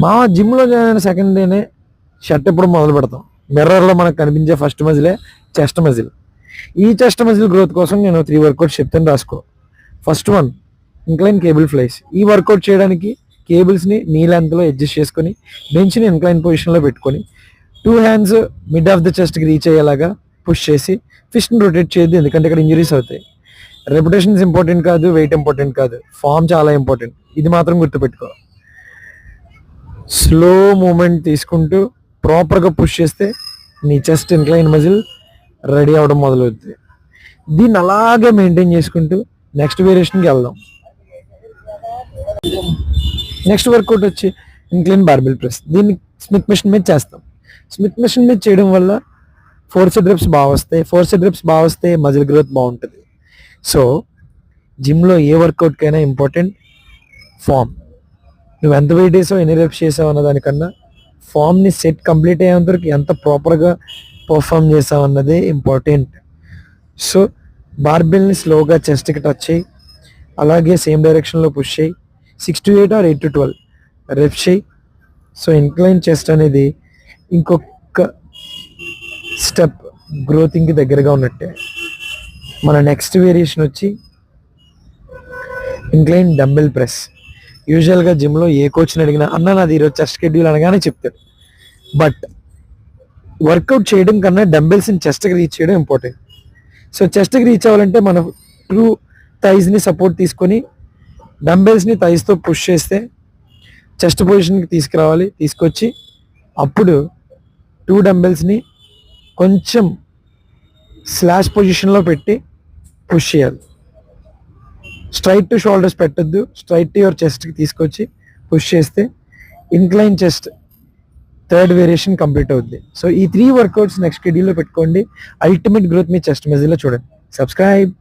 మా జిమ్లో జాయిన్ అయిన సెకండ్ డేనే షర్ట్ ఎప్పుడు మొదలు పెడతాం. మిర్రర్లో మనకు కనిపించే ఫస్ట్ మజిలే చెస్ట్ మజిల్. ఈ చెస్ట్ మజిల్ గ్రోత్ కోసం నేను 3 వర్కౌట్స్ చెప్తాను, రాసుకో. First one, incline cable flies. ఈ వర్కౌట్ చేయడానికి కేబుల్స్ని నీ లెంత్లో అడ్జస్ట్ చేసుకొని బెంచ్ని ఇంక్లైన్ పొజిషన్లో పెట్టుకొని 2 హ్యాండ్స్ మిడ్ ఆఫ్ ద చెస్ట్కి రీచ్ అయ్యేలాగా పుష్ చేసి ఫిస్ట్ని రొటేట్ చేయొద్దు, ఎందుకంటే ఇక్కడ ఇంజరీస్ అవుతాయి. రెప్యుటేషన్స్ ఇంపార్టెంట్ కాదు, వెయిట్ ఇంపార్టెంట్ కాదు, ఫామ్ చాలా ఇంపార్టెంట్. ఇది మాత్రం గుర్తుపెట్టుకో. స్లో మూమెంట్ తీసుకుంటూ ప్రాపర్గా పుష్ చేస్తే నీ చెస్ట్ ఇంక్లైన్ మజిల్ రెడీ అవ్వడం మొదలవుతుంది. దీన్ని అలాగే మెయింటైన్ చేసుకుంటూ నెక్స్ట్ వేరియేషన్కి వెళ్దాం. నెక్స్ట్ వర్కౌట్ వచ్చి ఇంక్లైన్ బార్బెల్ ప్రెస్. దీన్ని స్మిత్ మెషిన్ మీద చేస్తాం. స్మిత్ మెషిన్ మీద చేయడం వల్ల 4 సెట్ రెప్స్ బాగా వస్తాయి. 4 సెట్ రెప్స్ బాగా వస్తే మజిల్ గ్రోత్ బాగుంటుంది. సో జిమ్లో ఏ వర్కౌట్కైనా ఇంపార్టెంట్ ఫామ్. నువ్వు ఎంత వెయిట్ వేసావు, ఎన్ని రెప్స్ చేసావు అన్న దానికన్నా ఫామ్ని సెట్ కంప్లీట్ అయ్యేంత వరకు ఎంత ప్రాపర్గా పర్ఫామ్ చేసావు అన్నదే ఇంపార్టెంట్. సో బార్బెల్ని స్లోగా చెస్ట్కి టచ్ చేయి, అలాగే సేమ్ డైరెక్షన్లో పుష్ చేయి. 6 to 8 or 8 to 12 రెప్స్ చేయి. సో ఇంక్లైన్ చెస్ట్ అనేది ఇంకొక స్టెప్ గ్రోతింగ్కి దగ్గరగా ఉన్నట్టే. మన నెక్స్ట్ వేరియేషన్ వచ్చి ఇంక్లైన్ డంబెల్ ప్రెస్. యూజువల్గా జిమ్లో ఏ కోచ్ని అడిగినా అన్న నాది ఈరోజు చెస్ట్ షెడ్యూల్ అనగానే చెప్తాడు. బట్ వర్కౌట్ చేయడం కన్నా డంబెల్స్ని చెస్ట్కి రీచ్ చేయడం ఇంపార్టెంట్. సో చెస్ట్కి రీచ్ అవ్వాలంటే మన ట్రూ థైస్ని సపోర్ట్ తీసుకొని డంబెల్స్ని థైస్తో పుష్ చేస్తే చెస్ట్ పొజిషన్కి తీసుకురావాలి. తీసుకొచ్చి అప్పుడు 2 డంబెల్స్ని కొంచెం స్లాష్ పొజిషన్లో పెట్టి పుష్ చేయాలి. స్ట్రైట్ టు షోల్డర్స్ పెట్టద్దు, స్ట్రైట్ టు యువర్ చెస్ట్కి తీసుకొచ్చి పుష్ చేస్తే incline chest third variation complete అవుద్ది. సో ఈ 3 వర్కౌట్స్ నెక్స్ట్ షెడ్యూల్లో పెట్టుకోండి. అల్టిమేట్ గ్రోత్ మీ చెస్ట్ మజిల్లో చూడండి. సబ్స్క్రైబ్.